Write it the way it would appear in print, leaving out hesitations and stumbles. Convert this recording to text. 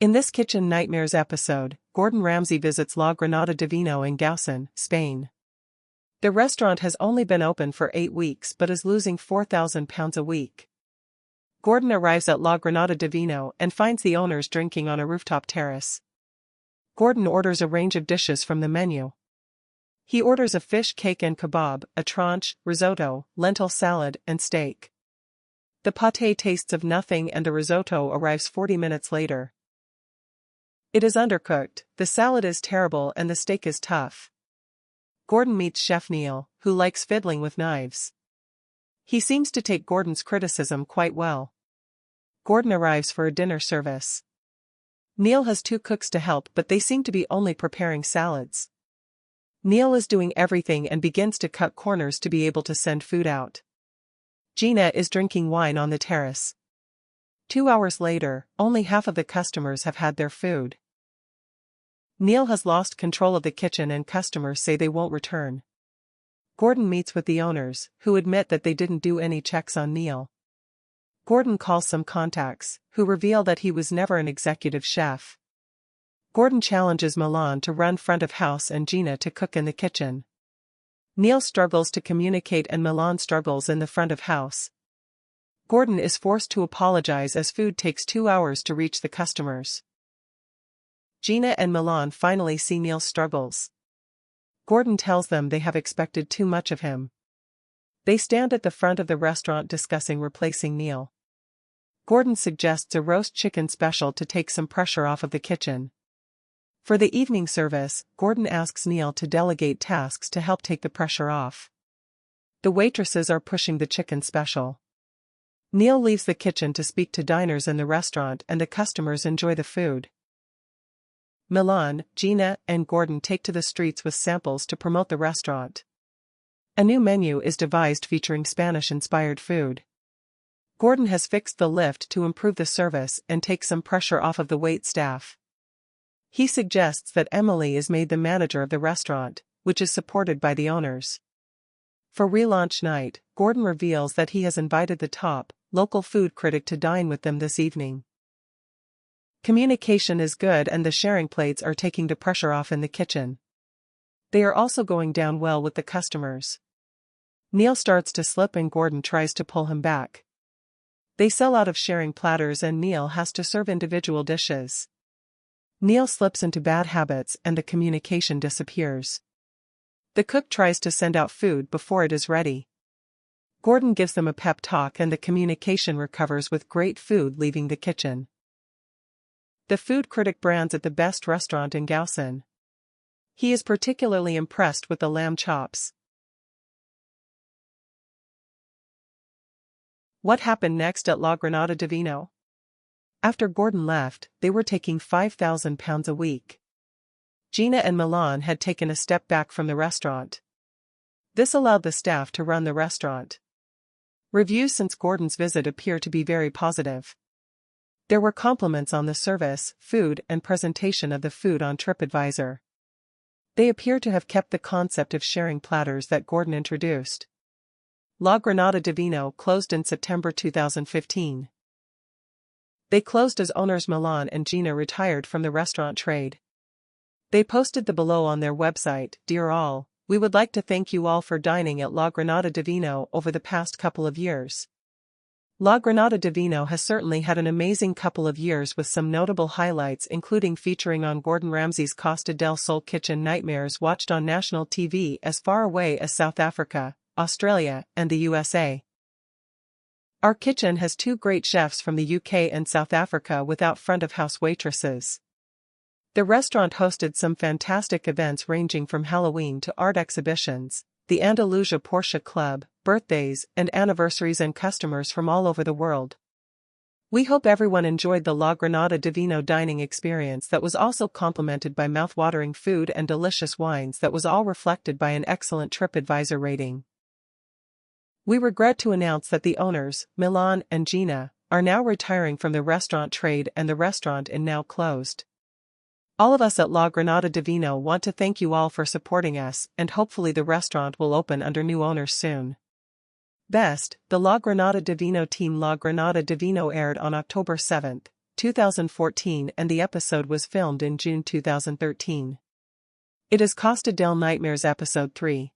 In this Kitchen Nightmares episode, Gordon Ramsay visits La Granada Divino in Gaussen, Spain. The restaurant has only been open for 8 weeks but is losing £4,000 a week. Gordon arrives at La Granada Divino and finds the owners drinking on a rooftop terrace. Gordon orders a range of dishes from the menu. He orders a fish cake and kebab, a tranche, risotto, lentil salad, and steak. The pâté tastes of nothing and the risotto arrives 40 minutes later. It is undercooked, the salad is terrible and the steak is tough. Gordon meets Chef Neil, who likes fiddling with knives. He seems to take Gordon's criticism quite well. Gordon arrives for a dinner service. Neil has 2 cooks to help but they seem to be only preparing salads. Neil is doing everything and begins to cut corners to be able to send food out. Gina is drinking wine on the terrace. 2 hours later, only half of the customers have had their food. Neil has lost control of the kitchen and customers say they won't return. Gordon meets with the owners, who admit that they didn't do any checks on Neil. Gordon calls some contacts, who reveal that he was never an executive chef. Gordon challenges Milan to run front of house and Gina to cook in the kitchen. Neil struggles to communicate and Milan struggles in the front of house. Gordon is forced to apologize as food takes 2 hours to reach the customers. Gina and Milan finally see Neil's struggles. Gordon tells them they have expected too much of him. They stand at the front of the restaurant discussing replacing Neil. Gordon suggests a roast chicken special to take some pressure off of the kitchen. For the evening service, Gordon asks Neil to delegate tasks to help take the pressure off. The waitresses are pushing the chicken special. Neil leaves the kitchen to speak to diners in the restaurant and the customers enjoy the food. Milan, Gina, and Gordon take to the streets with samples to promote the restaurant. A new menu is devised featuring Spanish-inspired food. Gordon has fixed the lift to improve the service and take some pressure off of the wait staff. He suggests that Emily is made the manager of the restaurant, which is supported by the owners. For relaunch night, Gordon reveals that he has invited the top, local food critic to dine with them this evening. Communication is good and the sharing plates are taking the pressure off in the kitchen. They are also going down well with the customers. Neil starts to slip and Gordon tries to pull him back. They sell out of sharing platters and Neil has to serve individual dishes. Neil slips into bad habits and the communication disappears. The cook tries to send out food before it is ready. Gordon gives them a pep talk and the communication recovers with great food leaving the kitchen. The food critic brands it the best restaurant in Gaussen. He is particularly impressed with the lamb chops. What happened next at La Granada Divino? After Gordon left, they were taking £5,000 a week. Gina and Milan had taken a step back from the restaurant. This allowed the staff to run the restaurant. Reviews since Gordon's visit appear to be very positive. There were compliments on the service, food, and presentation of the food on TripAdvisor. They appear to have kept the concept of sharing platters that Gordon introduced. La Granada Divino closed in September 2015. They closed as owners Milan and Gina retired from the restaurant trade. They posted the below on their website. Dear all, we would like to thank you all for dining at La Granada Divino over the past couple of years. La Granada Divino has certainly had an amazing couple of years with some notable highlights including featuring on Gordon Ramsay's Costa del Sol Kitchen Nightmares watched on national TV as far away as South Africa, Australia, and the USA. Our kitchen has 2 great chefs from the UK and South Africa without front-of-house waitresses. The restaurant hosted some fantastic events ranging from Halloween to art exhibitions, the Andalusia Porsche Club, birthdays and anniversaries and customers from all over the world. We hope everyone enjoyed the La Granada Divino dining experience that was also complemented by mouth-watering food and delicious wines that was all reflected by an excellent TripAdvisor rating. We regret to announce that the owners, Milan and Gina, are now retiring from the restaurant trade and the restaurant is now closed. All of us at La Granada Divino want to thank you all for supporting us and hopefully the restaurant will open under new owners soon. Best, the La Granada Divino team. La Granada Divino aired on October 7, 2014 and the episode was filmed in June 2013. It is Costa del Nightmares Episode 3.